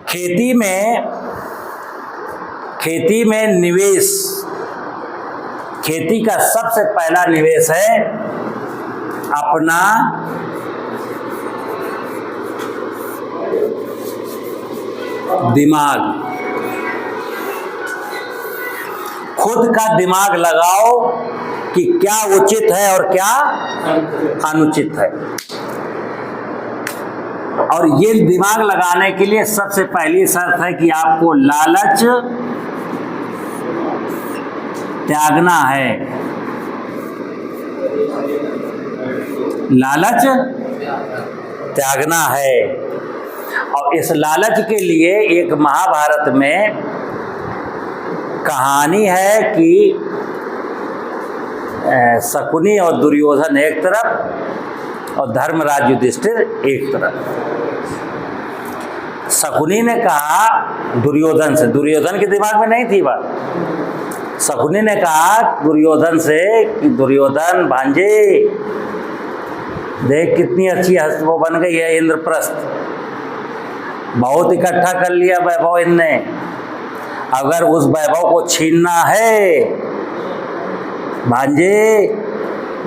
खेती में निवेश, खेती का सबसे पहला निवेश है अपना दिमाग। खुद का दिमाग लगाओ कि क्या उचित है और क्या अनुचित है। और ये दिमाग लगाने के लिए सबसे पहली शर्त है कि आपको लालच त्यागना है। लालच त्यागना है। और इस लालच के लिए एक महाभारत में कहानी है कि शकुनी और दुर्योधन एक तरफ और धर्मराज युधिष्ठिर एक तरफ। शकुनी ने कहा दुर्योधन से, दुर्योधन के दिमाग में नहीं थी बात। शकुनी ने कहा दुर्योधन से कि दुर्योधन भांजे, देख कितनी अच्छी वो बन गई है इंद्रप्रस्थ, बहुत इकट्ठा कर लिया वैभव इनने। अगर उस वैभव को छीनना है भांजे,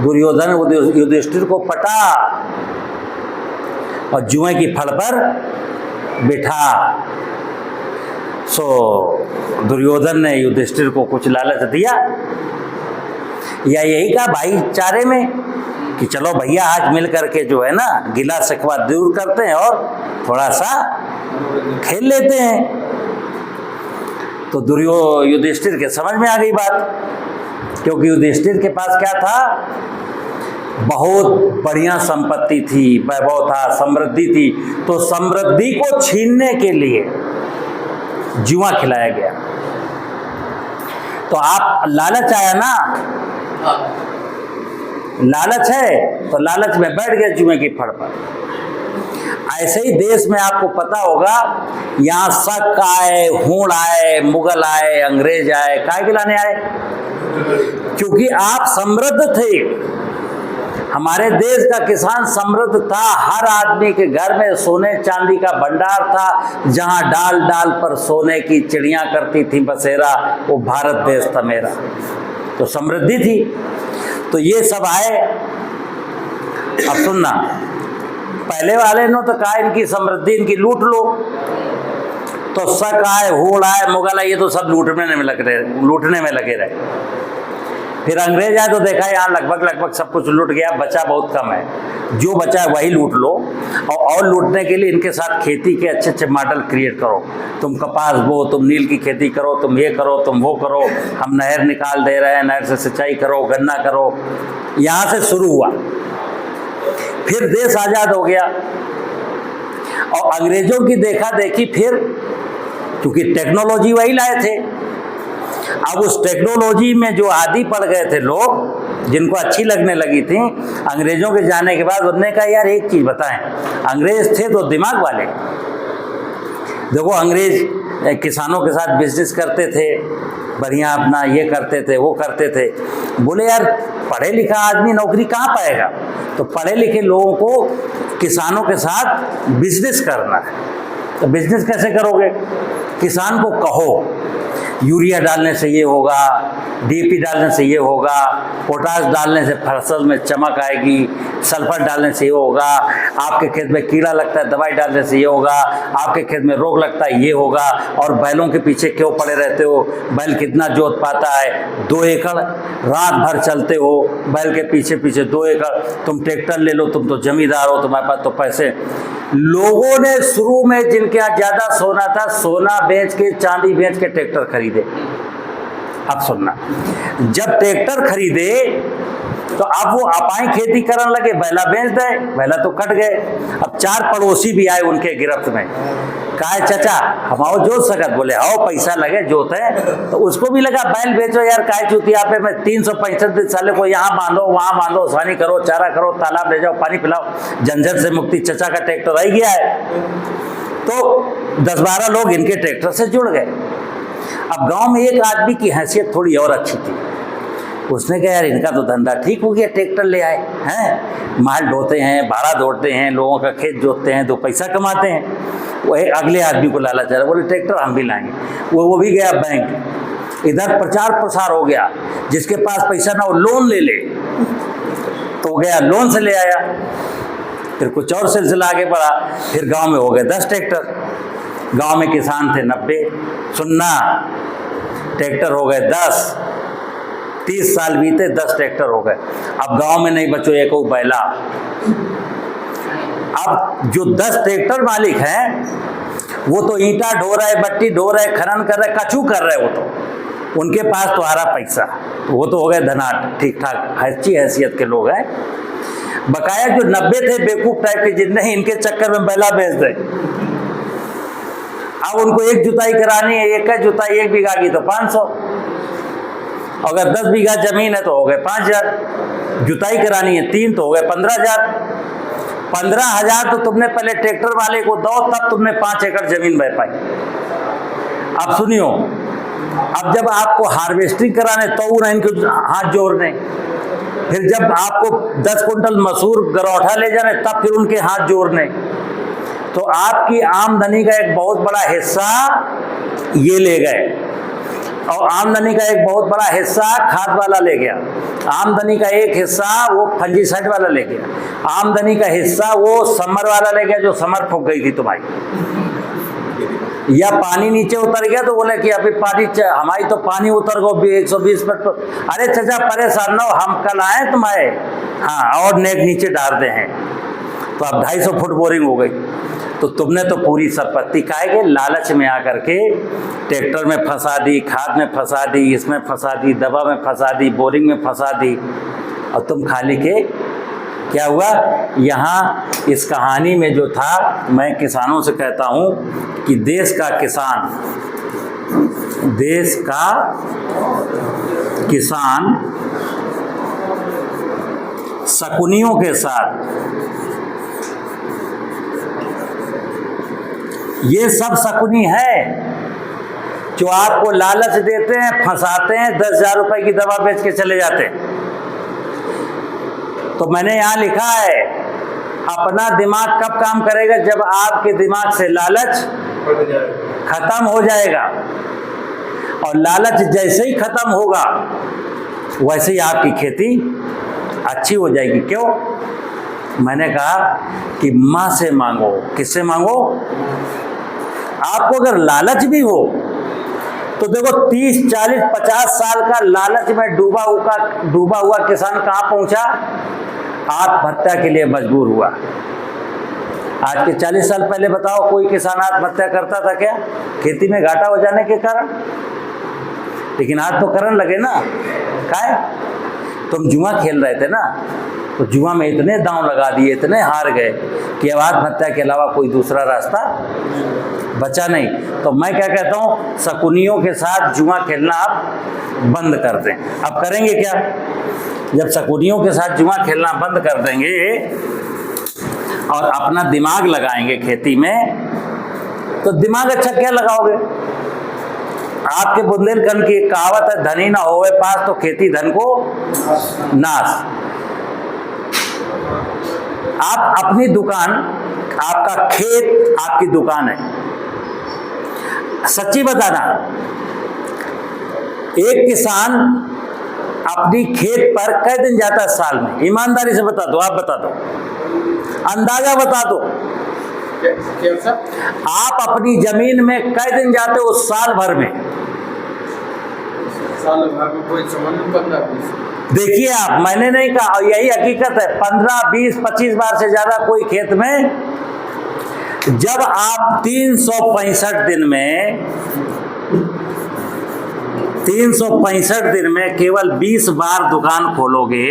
दुर्योधन युधिष्ठिर को पटा और जुए की फड़ पर बिठा। सो दुर्योधन ने युधिष्ठिर को कुछ लालच दिया या यही कहा भाईचारे में कि चलो भैया आज मिल करके जो है ना गिला शिकवा दूर करते हैं और थोड़ा सा खेल लेते हैं। तो युधिष्ठिर के समझ में आ गई बात, क्योंकि युधिष्ठिर के पास क्या था, बहुत बढ़िया संपत्ति थी, वैभव था, समृद्धि थी। तो समृद्धि को छीनने के लिए जुआ खिलाया गया। तो आप लालच आया ना, लालच है तो लालच में बैठ गए जुए की फड़ पर। ऐसे ही देश में आपको पता होगा, यहाँ शक आए, हूण आए, मुगल आए, अंग्रेज आए, काय गिलाने आए, क्योंकि आप समृद्ध थे। हमारे देश का किसान समृद्ध था, हर आदमी के घर में सोने चांदी का भंडार था, जहां डाल डाल पर सोने की चिड़ियां करती थी बसेरा, वो भारत देश था मेरा। तो समृद्धि थी। तो ये सब आए। अब सुनना, पहले वाले ने तो कहा इनकी समृद्धि इनकी लूट लो। तो शक आए, हूण आए, मुगल आए, ये तो सब लूटने में लगे रहे। फिर अंग्रेज आए तो देखा यहाँ लगभग सब कुछ लूट गया, बचा बहुत कम है। जो बचा है वही लूट लो। और लूटने के लिए इनके साथ खेती के अच्छे अच्छे मॉडल क्रिएट करो। तुम कपास बो, तुम नील की खेती करो, तुम ये करो, तुम वो करो, हम नहर निकाल दे रहे हैं, नहर से सिंचाई करो, गन्ना करो। यहाँ से शुरू हुआ। फिर देश आज़ाद हो गया और अंग्रेजों की देखा देखी, फिर क्योंकि टेक्नोलॉजी वही लाए थे, अब उस टेक्नोलॉजी में जो आदी पड़ गए थे लोग, जिनको अच्छी लगने लगी थी, अंग्रेजों के जाने के बाद उन्होंने कहा यार एक चीज़ बताएं, अंग्रेज थे तो दिमाग वाले। देखो अंग्रेज किसानों के साथ बिजनेस करते थे, बढ़िया अपना ये करते थे, वो करते थे। बोले यार पढ़े लिखा आदमी नौकरी कहाँ पाएगा, तो पढ़े लिखे लोगों को किसानों के साथ बिजनेस करना है। तो बिजनेस कैसे करोगे, किसान को कहो यूरिया डालने से ये होगा, डीएपी डालने से ये होगा, पोटाश डालने से फसल में चमक आएगी, सल्फर डालने से ये होगा, आपके खेत में कीड़ा लगता है दवाई डालने से ये होगा, आपके खेत में रोग लगता है ये होगा। और बैलों के पीछे क्यों पड़े रहते हो, बैल कितना जोत पाता है, 2 एकड़, रात भर चलते हो बैल के पीछे पीछे 2 एकड़। तुम ट्रैक्टर ले लो, तुम तो जमींदार हो, तुम्हारे पास तो पैसे। लोगों ने शुरू में जिनके यहाँ ज्यादा सोना था, सोना बेच के, चांदी बेच के ट्रैक्टर खरीदे। अब सुनना, जब ट्रैक्टर खरीदे तो अब वो अपाई खेती करने लगे, बैला बेच दे, बैला तो कट गए। अब 4 पड़ोसी भी आए उनके गिरफ्त में, कहा चाचा हम आओ जोत सकत, बोले आओ पैसा लगे जोत है। तो उसको भी लगा बैल बेचो यार, काय चूतिया पे मैं 365 दिन साले को यहाँ बांधो वहाँ बांधो, सानी करो, चारा करो, तालाब ले जाओ, पानी पिलाओ, झंझट से मुक्ति। चचा का ट्रैक्टर आ गया है। तो 10-12 लोग इनके ट्रैक्टर से जुड़ गए। अब गांव में एक आदमी की हैसियत थोड़ी और अच्छी थी, उसने कहा यार इनका तो धंधा ठीक हो गया, ट्रैक्टर ले आए हैं, माल ढोते हैं, भाड़ा दौड़ते हैं, लोगों का खेत जोतते हैं, 2 पैसा कमाते हैं। वो अगले आदमी को लालच आ रहा, बोले ट्रैक्टर हम भी लाएंगे। वो भी गया बैंक, इधर प्रचार प्रसार हो गया, जिसके पास पैसा ना वो लोन ले ले, तो गया लोन से ले आया। फिर कुछ और सिलसिला आगे बढ़ा, फिर गांव में हो गए 10 ट्रैक्टर। गांव में किसान थे 90, सुनना ट्रैक्टर हो गए 10। 30 साल बीते, 10 ट्रैक्टर हो गए। अब गांव में नहीं बचो एक बैला। अब जो 10 ट्रैक्टर मालिक हैं वो तो ईंटा ढो रहे, बट्टी ढो रहे, खनन कर रहे, कचू कर रहे, वो तो उनके पास तो आ रहा पैसा, तो वो तो हो गए धनाट, ठीक ठाक अच्छी हैसियत के लोग हैं। बकाया जो 90 थे बेवकूफ टाइप के, जितने इनके चक्कर में बैला बेच दे। अब उनको एक जुताई करानी है, एक जुताई 1 बीघा की तो 500, अगर 10 बीघा जमीन है तो हो गए 5000, जुताई करानी है 3 तो हो गए 15000। 15000 तो तुमने पहले ट्रैक्टर वाले को दो, तब तुमने 5 एकड़ जमीन बह पाई। अब सुनियो, अब जब आपको हार्वेस्टिंग कराने तो ना इनके हाथ जोड़ने, फिर जब आपको 10 कुंटल मसूर गरौठा ले जाने तब फिर उनके हाथ जोड़ने, तो आपकी आमदनी का एक बहुत बड़ा हिस्सा ये ले गए, और आमदनी का एक बहुत बड़ा हिस्सा खाद वाला ले गया, आमदनी का एक हिस्सा वो फंजीसाइड वाला ले गया, आमदनी का हिस्सा वो समर वाला ले गया जो समर फूक गई थी तुम्हारी, या पानी नीचे उतर गया तो बोले कि अभी पानी हमारी तो पानी उतर गो 120 फुट। अरे चाचा परेशान न हो, हम कल आए तुम्हारे, हाँ और नेक नीचे डालते हैं, तो अब 250 फुट बोरिंग हो गई। तो तुमने तो पूरी संपत्ति काहे के लालच में आकर के ट्रैक्टर में फंसा दी, खाद में फंसा दी, इसमें फंसा दी, दवा में फंसा दी, बोरिंग में फंसा दी, और तुम खाली के क्या हुआ। यहाँ इस कहानी में जो था, मैं किसानों से कहता हूँ कि देश का किसान शकुनियों के साथ, ये सब शकुनी है जो आपको लालच देते हैं, फंसाते हैं, 10,000 रुपए की दवा बेच के चले जाते हैं। तो मैंने यहाँ लिखा है, अपना दिमाग कब काम करेगा, जब आपके दिमाग से लालच खत्म हो जाएगा, और लालच जैसे ही खत्म होगा वैसे ही आपकी खेती अच्छी हो जाएगी। क्यों? मैंने कहा कि माँ से मांगो। किससे मांगो? आपको अगर लालच भी हो तो देखो 30, 40, 50 साल का लालच में डूबा हुआ किसान कहाँ पहुंचा? आत्महत्या के लिए मजबूर हुआ। आज के 40 साल पहले बताओ कोई किसान आत्महत्या करता था क्या? खेती में घाटा हो जाने के कारण। लेकिन आज तो करने लगे ना। काहे? तुम जुआ खेल रहे थे ना, तो जुआ में इतने दांव लगा दिए, इतने हार गए कि अब आत्महत्या के अलावा कोई दूसरा रास्ता बचा नहीं। तो मैं क्या कहता हूँ, शकुनियों के साथ जुआ खेलना आप बंद कर दें। अब करेंगे क्या? जब शकुनियों के साथ जुआ खेलना बंद कर देंगे और अपना दिमाग लगाएंगे खेती में, तो दिमाग अच्छा क्या लगाओगे? आपके बुंदेलखंड की एक कहावत है, धनी ना होवे पास तो खेती धन को नाश। आप अपनी दुकान, आपका खेत आपकी दुकान है। सच्ची बताना, एक किसान अपनी खेत पर कै दिन जाता है साल में? ईमानदारी से बता दो, आप बता दो, अंदाजा बता दो। आप अपनी जमीन में कै दिन जाते हो साल भर में? साल भर में कोई समझ नहीं, 15-20। देखिए आप, मैंने नहीं कहा, और यही हकीकत है। 15, 20, 25 बार से ज्यादा कोई खेत में। जब आप 365 दिन में केवल 20 बार दुकान खोलोगे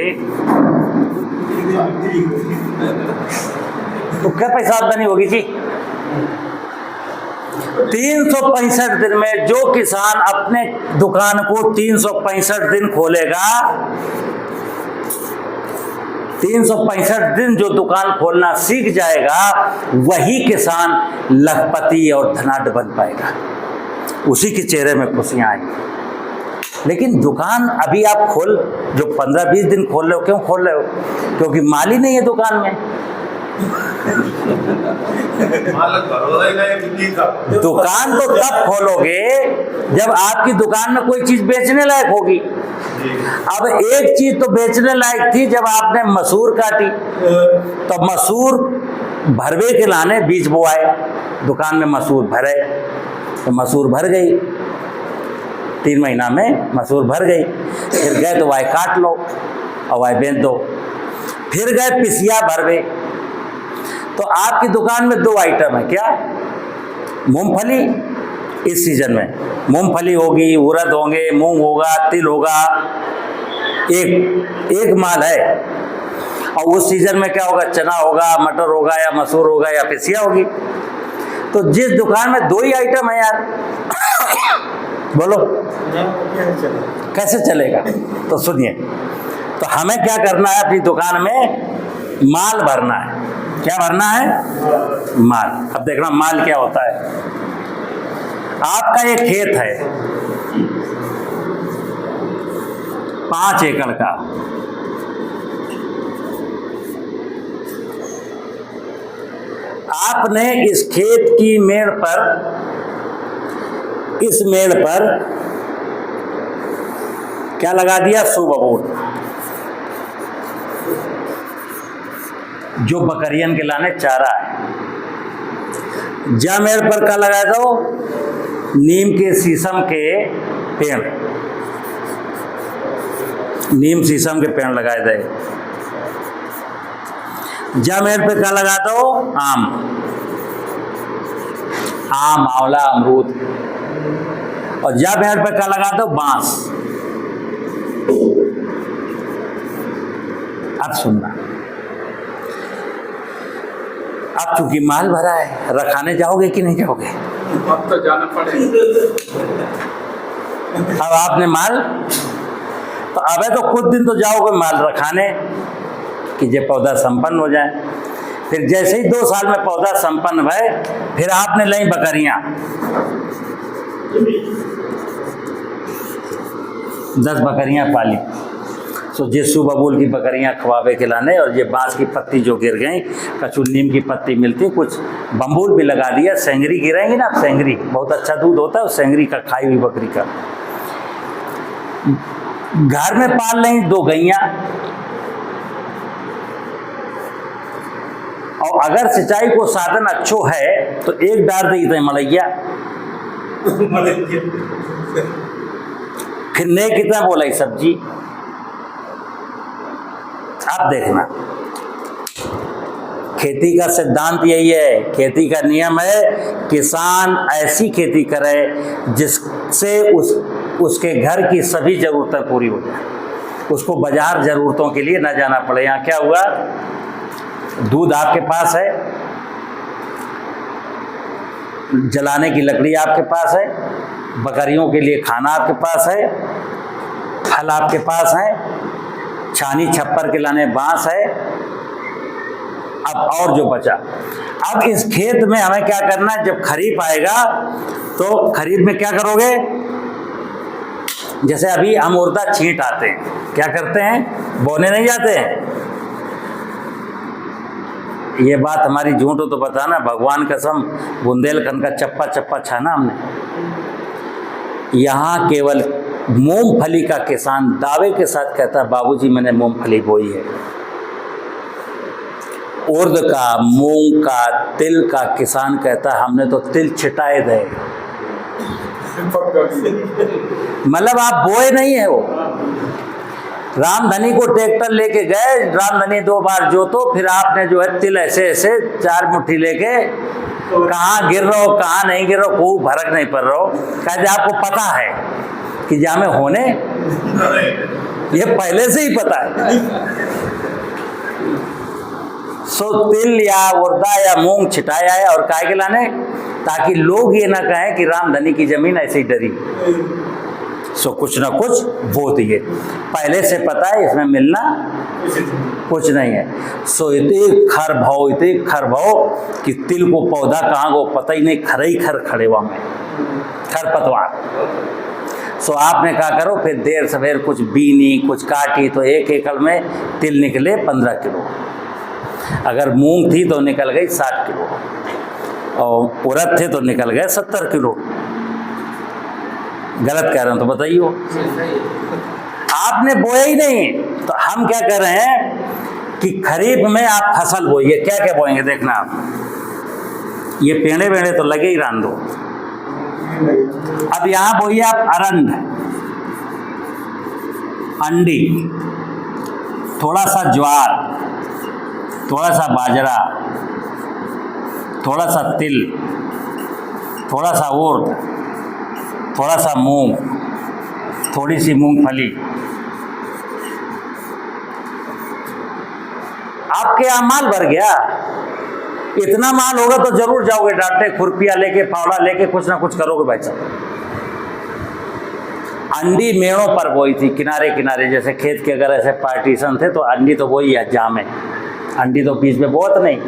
तो क्या पैसा आमदनी होगी जी? 365 दिन में जो किसान अपने दुकान को 365 दिन खोलेगा, 365 दिन जो दुकान खोलना सीख जाएगा, वही किसान लखपति और धनाढ्य बन पाएगा। उसी के चेहरे में खुशियां आएंगी। लेकिन दुकान अभी आप जो 15-20 दिन खोल रहे हो, क्यों खोल रहे हो? क्योंकि माल ही नहीं है दुकान में। मालक भरोसा ही नहीं बिक्री का। दुकान तो तब खोलोगे जब आपकी दुकान में कोई चीज बेचने लायक होगी। अब एक चीज तो बेचने लायक थी जब आपने मसूर काटी, तो मसूर भरवे के लाने बीज बोआए, दुकान में मसूर भरे, तो मसूर भर गई, 3 महीना में मसूर भर गई। फिर गए तो वाई काट लो और वाई बेच दो। फिर गए पिसिया भरवे, तो आपकी दुकान में 2 आइटम है, क्या? मूंगफली, इस सीजन में मूंगफली होगी, उड़द होंगे, मूंग होगा, तिल होगा, एक माल है। और उस सीजन में क्या होगा? चना होगा, मटर होगा, या मसूर होगा, या पिसिया होगी। तो जिस दुकान में 2 ही आइटम है यार, बोलो कैसे चलेगा? तो सुनिए, तो हमें क्या करना है? अपनी दुकान में माल भरना है। क्या भरना है? माल। अब देखना माल क्या होता है। आपका एक खेत है 5 एकड़ का, आपने इस खेत की मेड़ पर, इस मेड़ पर क्या लगा दिया? सुबबूर, जो बकरियन के लाने चारा है। जा मेड़ पर क्या लगा दो? नीम के शीशम के पेड़, नीम शीशम के पेड़ लगाए गए। जा मेड़ पे क्या लगा दो? आम, आंवला, अमरूद। और जा मेड़ पे क्या लगा दो? बांस। अब सुनना, अब चूंकि माल भरा है, रखाने जाओगे कि नहीं जाओगे? अब तो जाना पड़ेगा। अब आपने माल, तो अबे तो कुछ दिन तो जाओगे माल रखाने कि ये पौधा संपन्न हो जाए। फिर जैसे ही 2 साल में पौधा संपन्न भय, फिर आपने लाई बकरियां, 10 बकरियां पाली। तो ये सुबबूल की बकरियां खवावे खिलाने, और ये बांस की पत्ती जो गिर गई, कचू नीम की पत्ती मिलती, कुछ बम्बूल भी लगा दिया। सेंगरी गिरेंगी ना, सेंगरी बहुत अच्छा दूध होता है, और सेंगरी का, खाई हुई बकरी का। घर में पाल लें 2 गैया, और अगर सिंचाई को साधन अच्छो है तो 1 डार दी थे मलैया। फिर ने कितना बोला सब्जी। आप देखना, खेती का सिद्धांत यही है, खेती का नियम है, किसान ऐसी खेती करे जिससे उसके घर की सभी जरूरतें पूरी हो जाए, उसको बाजार जरूरतों के लिए न जाना पड़े। यहाँ क्या हुआ? दूध आपके पास है, जलाने की लकड़ी आपके पास है, बकरियों के लिए खाना आपके पास है, फल आपके पास है, छानी छप्पर के लाने बांस है। अब और जो बचा, अब इस खेत में हमें क्या करना है? जब खरीफ आएगा तो खरीफ में क्या करोगे? जैसे अभी हम उर्दा छींट आते हैं, क्या करते हैं? बोने नहीं जाते हैं। ये बात हमारी झूठ हो तो बताना, भगवान कसम, बुंदेलखंड का चप्पा चप्पा छाना हमने। यहाँ केवल मूंगफली का किसान दावे के साथ कहता है, बाबूजी मैंने मूंगफली बोई है। उर्द का, मूंग का, तिल का किसान कहता है हमने तो तिल छिटाए थे। मतलब आप बोए नहीं है। वो रामधनी को ट्रैक्टर लेके गए, रामधनी 2 बार जोतो, फिर आपने जो है तिल ऐसे ऐसे 4 मुट्ठी लेके, कहाँ गिर रहो कहाँ नहीं गिर रहो कोई फर्क नहीं पड़ रहा। कहते आपको पता है कि जामे होने, ये पहले से ही पता है। सो तिल या उर्दा या मूंग छिटाया है, और काय के लाने? ताकि लोग ये ना कहें कि रामधनी की जमीन ऐसे ही डरी। सो कुछ ना कुछ बो दिए, पहले से पता है इसमें मिलना कुछ नहीं है। सो इतने खर भाव कि तिल को पौधा कहाँ को पता ही नहीं, खर ही खर खड़े हुआ में खरपतवार। सो आपने कहा करो, फिर देर सवेर कुछ बीनी कुछ काटी, तो 1 एकड़ में तिल निकले 15 किलो। अगर मूंग थी तो निकल गई 60 किलो और उड़द थे तो निकल गए 70 किलो। गलत कह रहा हूं तो बताइए। आपने बोया ही नहीं, तो हम क्या कर रहे हैं कि खरीफ में आप फसल बोइए। क्या क्या बोएंगे देखना आप, ये पेड़े वेड़े तो लगे ही रहने दो। अब यहां बोइए आप अरंड, अंडी, थोड़ा सा ज्वार, थोड़ा सा बाजरा, थोड़ा सा तिल, थोड़ा सा उड़द, थोड़ा सा मूंग, थोड़ी सी मूंगफली। आपके यहाँ माल भर गया। इतना माल होगा तो जरूर जाओगे डांटे, खुरपिया लेके, फावड़ा लेके, कुछ ना कुछ करोगे भाई साहब। अंडी मेड़ों पर बोई थी, किनारे किनारे, जैसे खेत के अगर ऐसे पार्टीशन थे तो अंडी तो बोई है जामे, अंडी तो बीच में बहुत नहीं।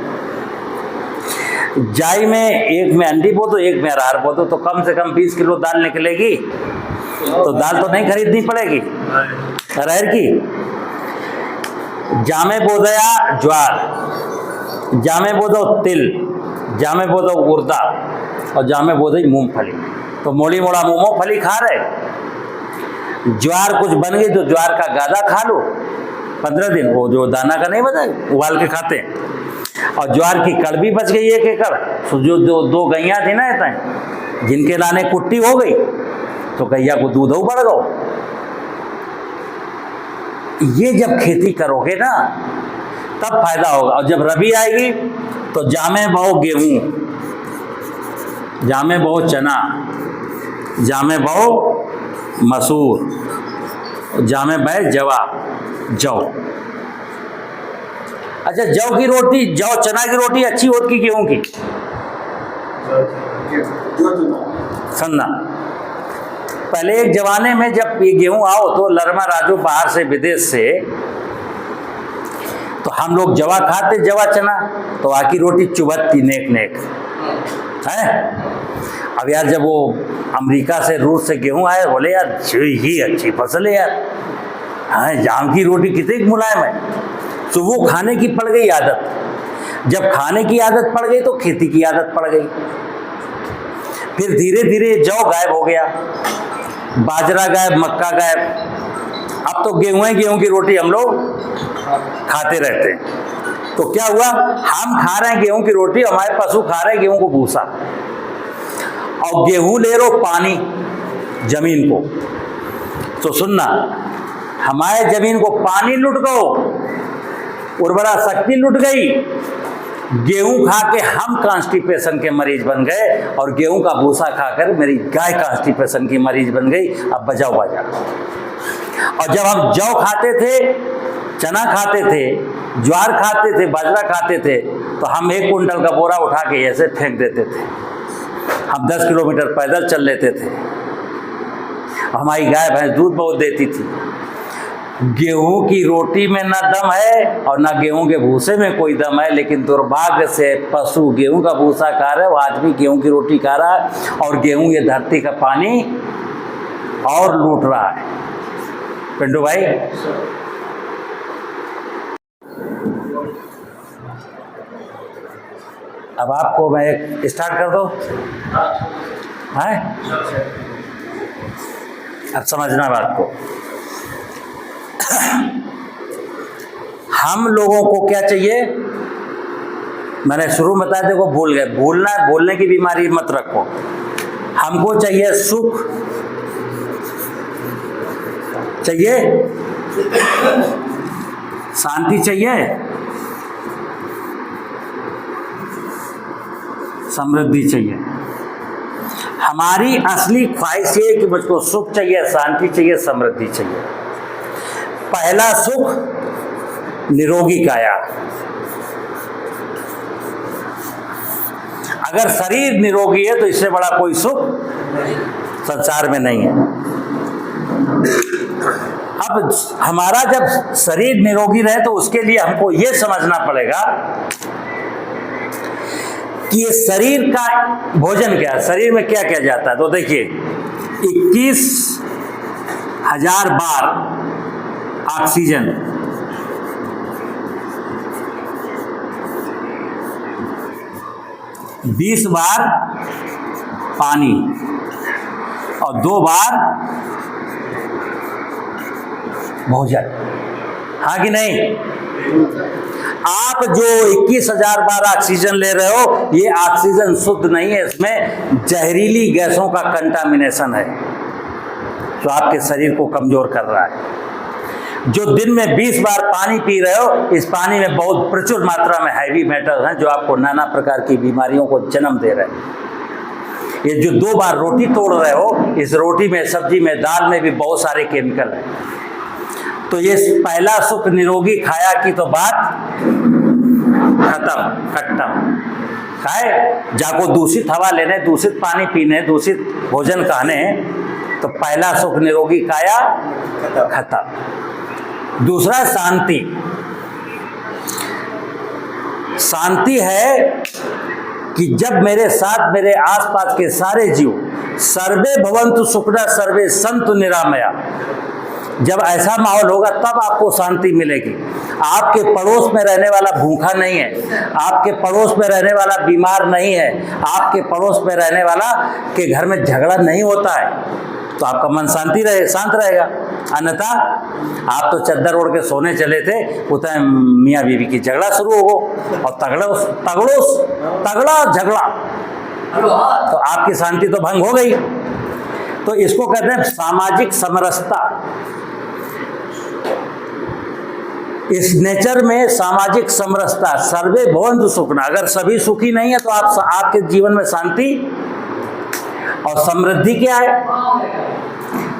जाई में एक में अंडी बो दो, एक में अरहर बो दो, तो कम से कम 20 किलो दाल निकलेगी। तो दाल तो नहीं खरीदनी पड़ेगी अरहर की। जामे बो दया ज्वार, जामे बो दो तिल, जामे बो दो उड़दा और जामे बो दी मूंगफली। तो मोड़ी मोड़ा मूंगफली खा रहे। ज्वार कुछ बन गई तो ज्वार का गादा खा लो 15 दिन, वो जो दाना का नहीं बता उबाल के खाते हैं। और ज्वार की कड़बी बच गई 1 एकड़। तो जो दो गैया थी ना इतने, जिनके लाने कुट्टी हो गई तो गैया को दूध हो बढ़ गो। ये जब खेती करोगे ना तब फायदा होगा। और जब रबी आएगी तो जामे बो गेहूं, जामे बो चना, जामे बो मसूर, जामे बे जवा, जौ। अच्छा, जौ की रोटी, जौ चना की रोटी अच्छी होती कि गेहूं की? सन्ना। पहले एक जमाने में जब ये गेहूं आओ तो लरमा राजू बाहर से, विदेश से, तो हम लोग जवा खाते, जवा चना, तो आकी रोटी चुभती नेक नेक है। अब यार जब वो अमेरिका से, रूस से गेहूं आए, बोले यार ही अच्छी फसल है यार, हाँ जाम की रोटी कितनी मुलायम है। तो वो खाने की पड़ गई आदत। जब खाने की आदत पड़ गई तो खेती की आदत पड़ गई। फिर धीरे धीरे जौ गायब हो गया, बाजरा गायब, मक्का गायब। अब तो गेहूं की रोटी हम लोग खाते रहते हैं। तो क्या हुआ, हम खा रहे हैं गेहूं की रोटी, हमारे पशु खा रहे हैं गेहूं को भूसा। और गेहूं ले रो पानी जमीन को। तो सुनना, हमारे जमीन को पानी लुट गो, उर्वरा शक्ति लुट गई। गेहूं खा के हम कॉन्स्टिपेशन के मरीज बन गए और गेहूं का भूसा खाकर मेरी गाय कॉन्स्टिपेशन की मरीज बन गई। अब बजाओ बाजा। और जब हम जौ खाते थे, चना खाते थे, ज्वार खाते थे, बाजरा खाते थे, तो हम 1 कुंटल का बोरा उठा के ऐसे फेंक देते थे। हम 10 किलोमीटर पैदल चल लेते थे। हमारी गाय भैंस दूध बहुत देती थी। गेहूं की रोटी में ना दम है और ना गेहूं के भूसे में कोई दम है, लेकिन दुर्भाग्य से पशु गेहूं का भूसा खा रहे, वो आदमी गेहूं की रोटी खा रहा है। और गेहूं ये धरती का पानी और लूट रहा है। पिंटू भाई, अब आपको मैं एक स्टार्ट कर दो है, अब समझना बात को। हम लोगों को क्या चाहिए, मैंने शुरू में बताया, देखो भूल गए, बोलने की बीमारी मत रखो। हमको चाहिए सुख, चाहिए शांति, चाहिए समृद्धि, चाहिए। हमारी असली ख्वाहिश है कि मुझको सुख चाहिए, शांति चाहिए, समृद्धि चाहिए। पहला सुख निरोगी काया। अगर शरीर निरोगी है तो इससे बड़ा कोई सुख संसार में नहीं है। अब हमारा जब शरीर निरोगी रहे तो उसके लिए हमको ये समझना पड़ेगा कि ये शरीर का भोजन क्या है, शरीर में क्या क्या जाता है। तो देखिए 21,000 बार ऑक्सीजन 20 बार पानी और 2 बार भोजन, हाँ कि नहीं? आप जो 21,000 बार ऑक्सीजन ले रहे हो, ये ऑक्सीजन शुद्ध नहीं है, इसमें जहरीली गैसों का कंटामिनेशन है जो आपके शरीर को कमजोर कर रहा है। जो दिन में 20 बार पानी पी रहे हो, इस पानी में बहुत प्रचुर मात्रा में हैवी मेटल हैं जो आपको नाना प्रकार की बीमारियों को जन्म दे रहे हैं। ये जो 2 बार रोटी तोड़ रहे हो, इस रोटी में, सब्जी में, दाल में भी बहुत सारे केमिकल हैं। तो ये पहला सुख निरोगी खाया की तो बात खत्म। खाए जाको दूषित हवा लेने, दूषित पानी पीने, दूषित भोजन खाने, तो पहला सुख निरोगी काया खत्म। दूसरा शांति। शांति है कि जब मेरे साथ मेरे आसपास के सारे जीव, सर्वे भवन्तु सुखिनः सर्वे सन्तु निरामया, जब ऐसा माहौल होगा तब आपको शांति मिलेगी। आपके पड़ोस में रहने वाला भूखा नहीं है, आपके पड़ोस में रहने वाला बीमार नहीं है, आपके पड़ोस में रहने वाला के घर में झगड़ा नहीं होता है, तो आपका मन शांत रहेगा। अन्यथा आप तो चद्दर ओढ़ के सोने चले थे, उतना मियाँ बीवी की झगड़ा शुरू हो और तगड़ा झगड़ा, तो आपकी शांति तो भंग हो गई। तो इसको कहते हैं सामाजिक समरसता। इस नेचर में सामाजिक समरसता, सर्वे भवन्तु सुखिनः। अगर सभी सुखी नहीं है तो आपके जीवन में शांति और समृद्धि क्या है?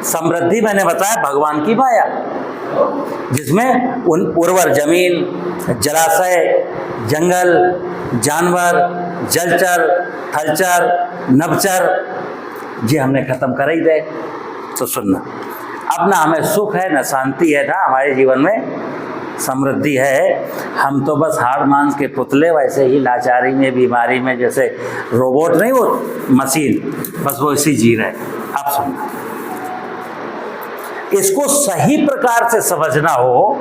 समृद्धि मैंने बताया भगवान की माया, जिसमें उर्वर जमीन, जलाशय, जंगल, जानवर, जलचर, थलचर, नभचर, ये हमने खत्म कर ही दे। तो सुनना, अब ना हमें सुख है, ना शांति है, ना हमारे जीवन में समृद्धि है। हम तो बस हाड़ मांस के पुतले, वैसे ही लाचारी में, बीमारी में, जैसे रोबोट नहीं, वो मशीन, बस वो इसी जी रहे। आप सुनना, इसको सही प्रकार से समझना हो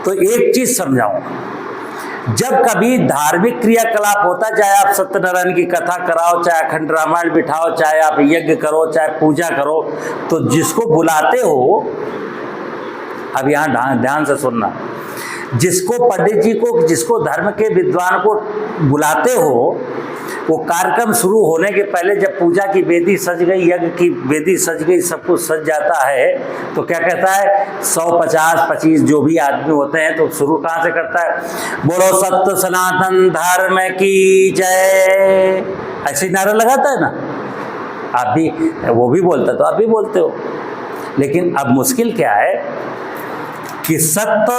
तो एक चीज समझाऊं। जब कभी धार्मिक क्रियाकलाप होता, चाहे आप सत्यनारायण की कथा कराओ, चाहे अखंड रामायण बिठाओ, चाहे आप यज्ञ करो, चाहे पूजा करो, तो जिसको बुलाते हो, अब यहाँ ध्यान से सुनना, जिसको पंडित जी को, जिसको धर्म के विद्वान को बुलाते हो, वो कार्यक्रम शुरू होने के पहले जब पूजा की वेदी सज गई, यज्ञ की वेदी सज गई, सब कुछ सज जाता है, तो क्या कहता है? 150-25 जो भी आदमी होते हैं, तो शुरू कहाँ से करता है? बोलो सत्य सनातन धर्म की जय, ऐसे नारा लगाता है ना। आप भी, वो भी बोलता, तो आप भी बोलते हो। लेकिन अब मुश्किल क्या है कि सत्य,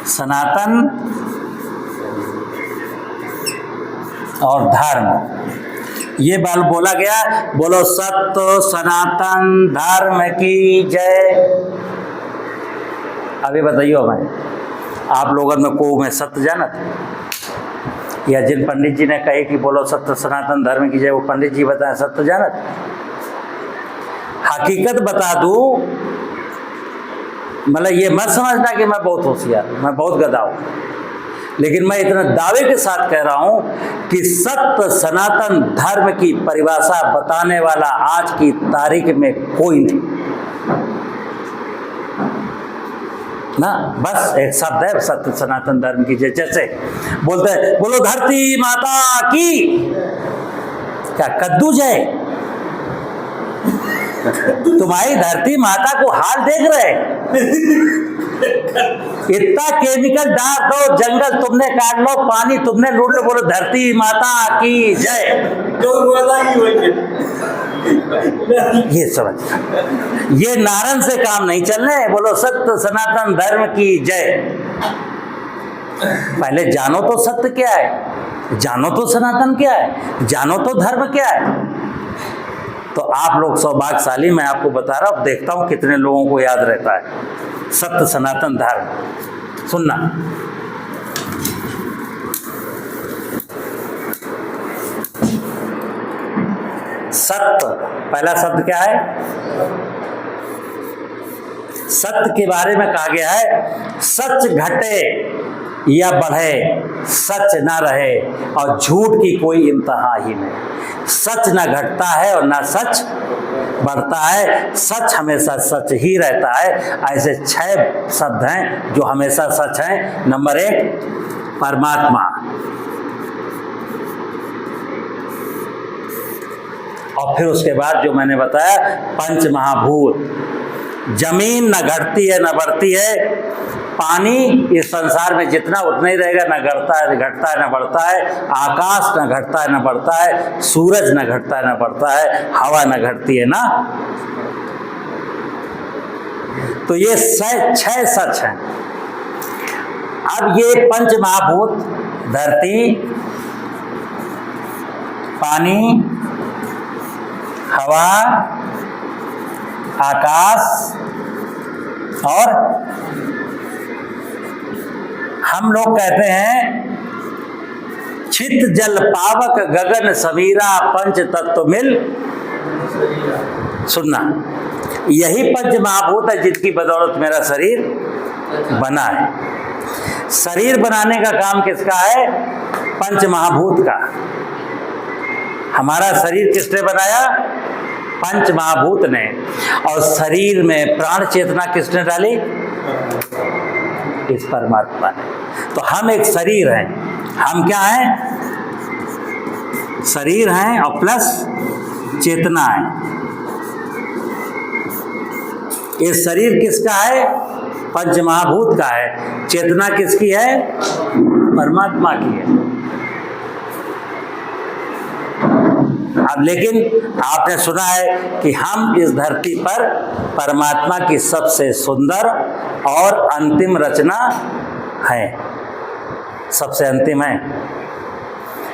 सनातन और धर्म, ये बाल बोला गया, बोलो सत्य सनातन धर्म की जय। अभी बताइए हमें, आप लोगों में को मैं सत्य जानत, या जिन पंडित जी ने कहे कि बोलो सत्य सनातन धर्म की जय, वो पंडित जी बताएं सत्य जानत? हकीकत बता दूं, मतलब ये मत समझना कि मैं बहुत होशियार, मैं बहुत गधा हूं, लेकिन मैं इतना दावे के साथ कह रहा हूं कि सत्य सनातन धर्म की परिभाषा बताने वाला आज की तारीख में कोई नहीं ना। बस एक शब्द है, सत्य सनातन धर्म की जय। जैसे बोलते हैं बोलो धरती माता की, क्या कद्दू जय? तुम्हारी धरती माता को हाल देख रहे, इतना केमिकल डाल दो, जंगल तुमने काट लो, पानी तुमने लूट लो, बोलो धरती माता की जय। ये समझ, ये नारन से काम नहीं चलने, बोलो सत्य सनातन धर्म की जय। पहले जानो तो सत्य क्या है, जानो तो सनातन क्या है, जानो तो धर्म क्या है। तो आप लोग सौभाग्यशाली, मैं आपको बता रहा हूं, देखता हूं कितने लोगों को याद रहता है सत्य सनातन धर्म। सुनना, सत्य, पहला शब्द क्या है? सत्य के बारे में कहा गया है, सच घटे या बढ़े, सच न रहे और झूठ की कोई इंतहा ही नहीं। सच न घटता है और न सच बढ़ता है, सच हमेशा सच ही रहता है। ऐसे 6 शब्द हैं जो हमेशा सच हैं। नंबर 1 परमात्मा, और फिर उसके बाद जो मैंने बताया पंच महाभूत। जमीन न घटती है न बढ़ती है, पानी इस संसार में जितना उतना ही रहेगा, न घटता है न बढ़ता है। आकाश न घटता है न बढ़ता है, सूरज न घटता है न बढ़ता है, हवा न घटती है ना। तो ये 6 सच हैं। अब ये पंच महाभूत धरती, पानी, हवा, आकाश और हम लोग कहते हैं छित जल पावक गगन समीरा पंच तत्व मिल। सुनना, यही पंच महाभूत है जिनकी बदौलत मेरा शरीर बना है। शरीर बनाने का काम किसका है? पंच महाभूत का। हमारा शरीर किसने बनाया? पंच महाभूत ने। और शरीर में प्राण चेतना किसने डाली? इस परमात्मा ने। तो हम एक शरीर हैं। हम क्या हैं? शरीर हैं और प्लस चेतना है। ये शरीर किसका है? पंच महाभूत का है। चेतना किसकी है? परमात्मा की है। अब लेकिन आपने सुना है कि हम इस धरती पर परमात्मा की सबसे सुंदर और अंतिम रचना है, सबसे अंतिम है।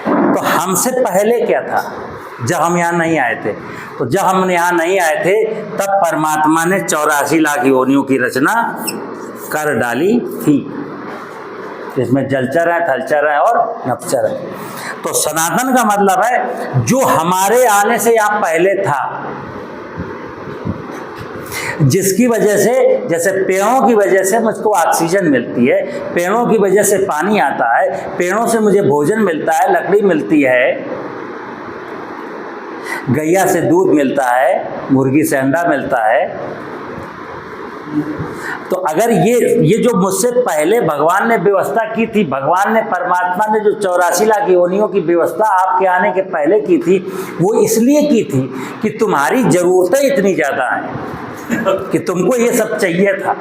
तो हमसे पहले क्या था जब हम यहाँ नहीं आए थे? तो जब हम यहाँ नहीं आए थे तब परमात्मा ने 84 लाख योनियों की रचना कर डाली थी। इसमें जलचर है, थलचर है और नभचर है। तो सनातन का मतलब है जो हमारे आने से यहाँ पहले था, जिसकी वजह से, जैसे पेड़ों की वजह से मुझको ऑक्सीजन मिलती है, पेड़ों की वजह से पानी आता है, पेड़ों से मुझे भोजन मिलता है, लकड़ी मिलती है, गैया से दूध मिलता है, मुर्गी से अंडा मिलता है। तो अगर ये जो मुझसे पहले भगवान ने व्यवस्था की थी, भगवान ने, परमात्मा ने जो 84 लाख योनियों की व्यवस्था आपके आने के पहले की थी, वो इसलिए की थी कि तुम्हारी जरूरतें इतनी ज्यादा हैं कि तुमको ये सब चाहिए था।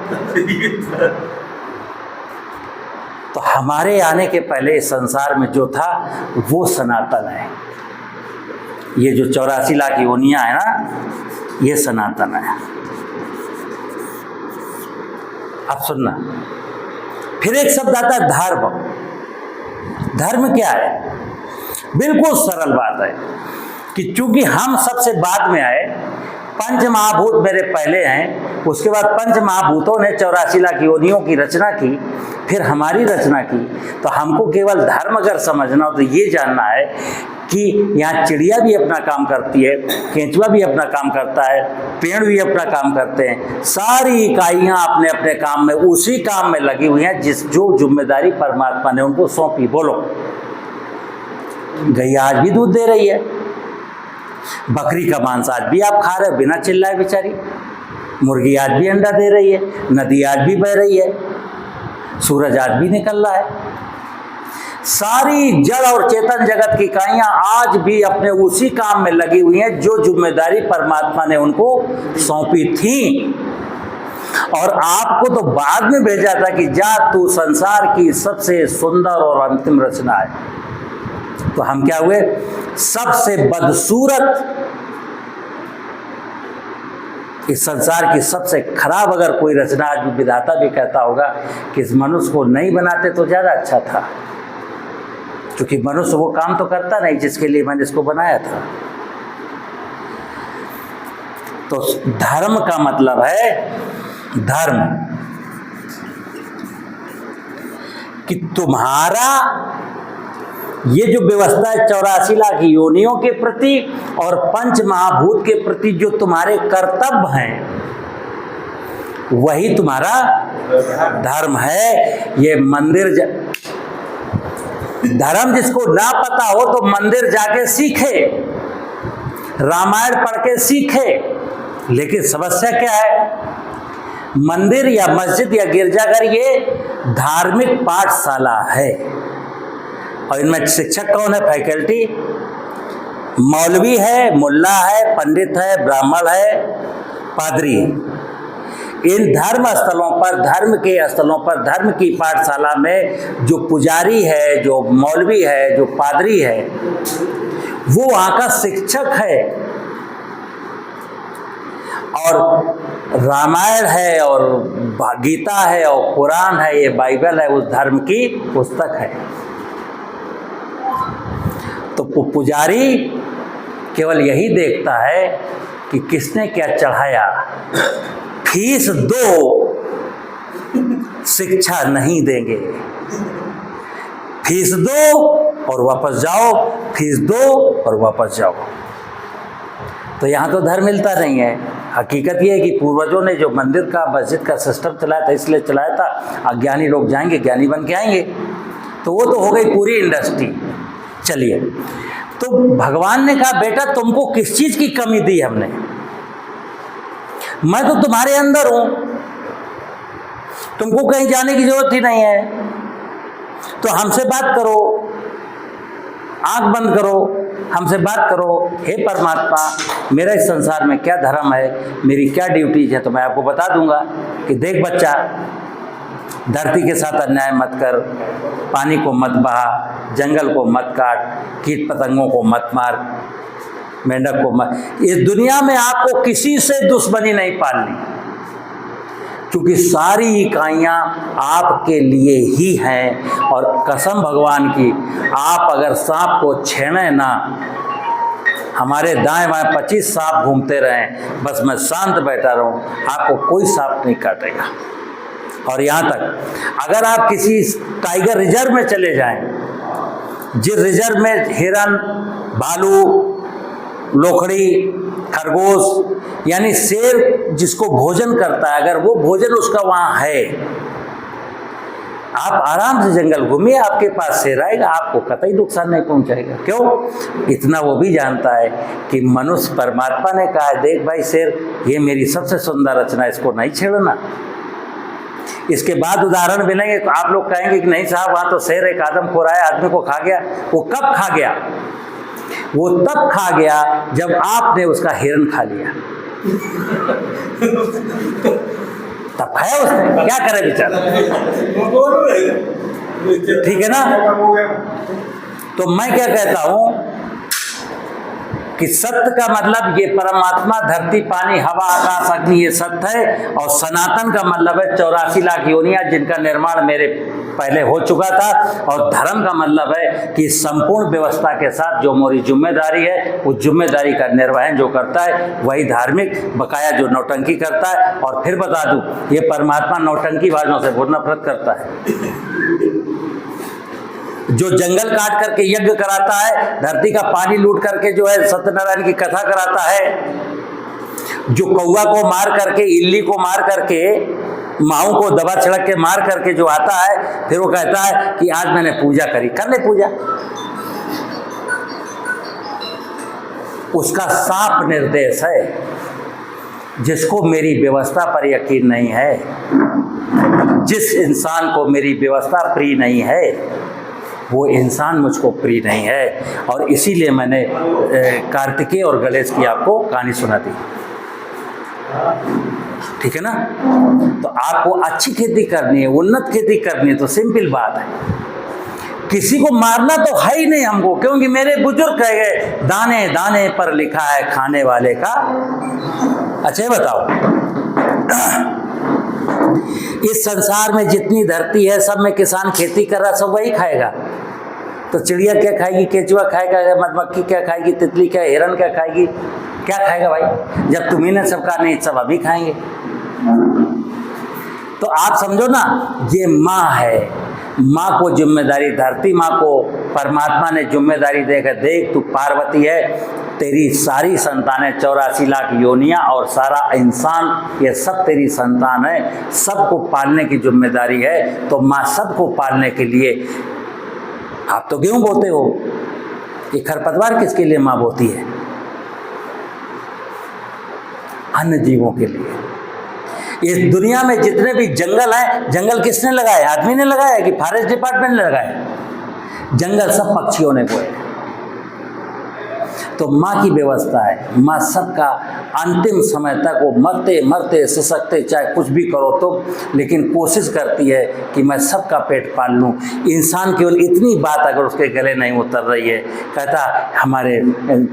तो हमारे आने के पहले इस संसार में जो था वो सनातन है। ये जो 84 लाख योनियां है ना, ये सनातन है। अब सुनना, फिर एक शब्द आता है धर्म। धर्म क्या है? बिल्कुल सरल बात है कि चूंकि हम सबसे बाद में आए, पंच महाभूत मेरे पहले हैं, उसके बाद पंच महाभूतों ने 84 लाख योनियों की रचना की, फिर हमारी रचना की। तो हमको केवल धर्म अगर समझना हो तो ये जानना है कि यहाँ चिड़िया भी अपना काम करती है, केंचुआ भी अपना काम करता है, पेड़ भी अपना काम करते हैं। सारी इकाइयाँ अपने अपने काम में, उसी काम में लगी हुई हैं जो जिम्मेदारी परमात्मा ने उनको सौंपी। बोलो, गैया आज भी दूध दे रही है, बकरी का मांस आज भी आप खा रहे हो बिना चिल्लाए बेचारी, मुर्गी आज भी अंडा दे रही है, नदी आज भी बह रही है, सूरज आज भी निकल रहा है। सारी जड़ और चेतन जगत की इकाइयां आज भी अपने उसी काम में लगी हुई हैं जो जिम्मेदारी परमात्मा ने उनको सौंपी थी। और आपको तो बाद में भेजा था कि जा तू संसार की सबसे सुंदर और अंतिम रचना है। तो हम क्या हुए? सबसे बदसूरत, इस संसार की सबसे खराब अगर कोई रचना आज भी विधाता भी कहता होगा कि इस मनुष्य को नहीं बनाते तो ज्यादा अच्छा था, क्योंकि मनुष्य वो काम तो करता नहीं जिसके लिए मैंने इसको बनाया था। तो धर्म का मतलब है धर्म, कि तुम्हारा ये जो व्यवस्था है 84 लाख योनियों के प्रति और पंच महाभूत के प्रति जो तुम्हारे कर्तव्य हैं वही तुम्हारा धर्म है। ये मंदिर धर्म जिसको ना पता हो तो मंदिर जाके सीखे, रामायण पढ़ के सीखे। लेकिन समस्या क्या है, मंदिर या मस्जिद या गिरजाघर ये धार्मिक पाठशाला है, और इनमें शिक्षक कौन है? फैकल्टी, मौलवी है, मुल्ला है, पंडित है, ब्राह्मण है, पादरी है। इन धर्म स्थलों पर, धर्म के स्थलों पर, धर्म की पाठशाला में जो पुजारी है, जो मौलवी है, जो पादरी है, वो वहाँ का शिक्षक है। और रामायण है और गीता है और कुरान है, ये बाइबल है, उस धर्म की पुस्तक है। तो पुजारी केवल यही देखता है कि किसने क्या चढ़ाया, फीस दो, शिक्षा नहीं देंगे। फीस दो और वापस जाओ, फीस दो और वापस जाओ। तो यहाँ तो धर्म मिलता नहीं है। हकीकत ये है कि पूर्वजों ने जो मंदिर का, मस्जिद का सिस्टम चलाया था, इसलिए चलाया था अज्ञानी लोग जाएंगे, ज्ञानी बन के आएंगे। तो वो तो हो गई पूरी इंडस्ट्री। चलिए, तो भगवान ने कहा बेटा तुमको किस चीज़ की कमी दी हमने? मैं तो तुम्हारे अंदर हूँ, तुमको कहीं जाने की जरूरत ही नहीं है। तो हमसे बात करो, आंख बंद करो, हमसे बात करो। हे परमात्मा, मेरा इस संसार में क्या धर्म है, मेरी क्या ड्यूटीज है, तो मैं आपको बता दूंगा कि देख बच्चा, धरती के साथ अन्याय मत कर, पानी को मत बहा, जंगल को मत काट, कीट पतंगों को मत मार, मेंढक को मत। इस दुनिया में आपको किसी से दुश्मनी नहीं पालनी, क्योंकि सारी इकाइयाँ आपके लिए ही हैं। और कसम भगवान की, आप अगर सांप को छेड़े ना, हमारे दाएं बाएं 25 सांप घूमते रहें, बस मैं शांत बैठा रहूं, आपको कोई सांप नहीं काटेगा। और यहाँ तक अगर आप किसी टाइगर रिजर्व में चले जाएं, जिस रिजर्व में हिरन, भालू, लोखड़ी, खरगोश यानी शेर जिसको भोजन करता है, अगर वो भोजन उसका वहाँ है, आप आराम से जंगल घूमिए, आपके पास शेर आएगा, आपको कतई नुकसान नहीं पहुंचाएगा। क्यों? इतना वो भी जानता है कि मनुष्य, परमात्मा ने कहा है देख भाई शेर, ये मेरी सबसे सुंदर रचना, इसको नहीं छेड़ना। इसके बाद उदाहरण मिलेंगे, आप लोग कहेंगे कि नहीं साहब वहाँ तो शेर एक आदमखोर आया, आदमी को खा गया। वो कब खा गया? वो तब खा गया जब आपने उसका हिरन खा लिया। तब खाया उसने, क्या करे बेचारा, ठीक है ना? तो मैं क्या कहता हूँ कि सत्य का मतलब ये परमात्मा, धरती, पानी, हवा, आकाश, अग्नि, ये सत्य है। और सनातन का मतलब है 84 लाख योनियां जिनका निर्माण मेरे पहले हो चुका था। और धर्म का मतलब है कि संपूर्ण व्यवस्था के साथ जो मेरी जिम्मेदारी है, उस जिम्मेदारी का निर्वहन जो करता है वही धार्मिक, बकाया जो नौटंकी करता है। और फिर बता दूं, ये परमात्मा नौटंकी बाजों से बहुत नफरत करता है। जो जंगल काट करके यज्ञ कराता है, धरती का पानी लूट करके जो है सत्यनारायण की कथा कराता है, जो कौवा को मार करके, इल्ली को मार करके, माऊ को दबा छिड़क के मार करके जो आता है, फिर वो कहता है कि आज मैंने पूजा करी। कर ले पूजा। उसका साफ निर्देश है। जिसको मेरी व्यवस्था पर यकीन नहीं है, जिस इंसान को मेरी व्यवस्था प्रिय नहीं है, वो इंसान मुझको प्रिय नहीं है। और इसीलिए मैंने कार्तिकेय और गणेश की आपको कहानी सुना दी, ठीक है ना? तो आपको अच्छी खेती करनी है, उन्नत खेती करनी है, तो सिंपल बात है, किसी को मारना तो है ही नहीं हमको, क्योंकि मेरे बुजुर्ग कह गए दाने दाने पर लिखा है खाने वाले का। अच्छा बताओ, इस संसार में जितनी धरती है सब में किसान खेती कर रहा, सब वही खाएगा। तो चिड़िया क्या खाएगी, केचुआ खाएगा, मधुमक्खी क्या खाएगी, तितली क्या, हिरन क्या खाएगी, क्या खाएगा भाई? जब तुम्ही ने सब कहा नहीं, सब अभी खाएंगे। तो आप समझो ना, ये माँ है, माँ को जिम्मेदारी, धरती माँ को परमात्मा ने जिम्मेदारी देकर, देख तू पार्वती है, तेरी सारी संतानें 84 लाख योनियाँ और सारा इंसान ये सब तेरी संतान है, सबको पालने की जिम्मेदारी है। तो माँ सबको पालने के लिए, आप तो गेहूँ बोते हो, ये खरपतवार किसके लिए माँ बोती है? अन्य जीवों के लिए। इस दुनिया में जितने भी जंगल हैं, जंगल किसने लगाए? आदमी ने लगाया कि फॉरेस्ट डिपार्टमेंट ने लगाया? जंगल सब पक्षियों ने बोए। तो माँ की व्यवस्था है, माँ सबका अंतिम समय तक वो मरते मरते ससकते चाहे कुछ भी करो तो, लेकिन कोशिश करती है कि मैं सबका पेट पाल लूँ। इंसान केवल इतनी बात अगर उसके गले नहीं उतर रही है, कहता हमारे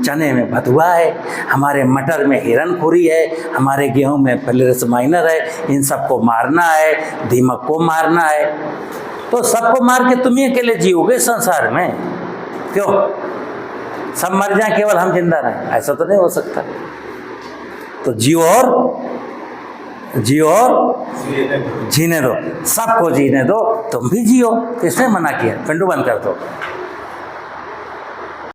चने में भतुआ है, हमारे मटर में हिरणखुरी है, हमारे गेहूँ में फिलरिस माइनर है, इन सबको मारना है, दीमक को मारना है। तो सबको मार के तुम ही अकेले जियोगे संसार में? क्यों? सब मर जाएं केवल हम जिंदा रहें? ऐसा तो नहीं हो सकता। तो जियो और जीने दो, सबको जीने दो, तुम भी जियो। किसने मना किया? पिंडू बंद कर दो।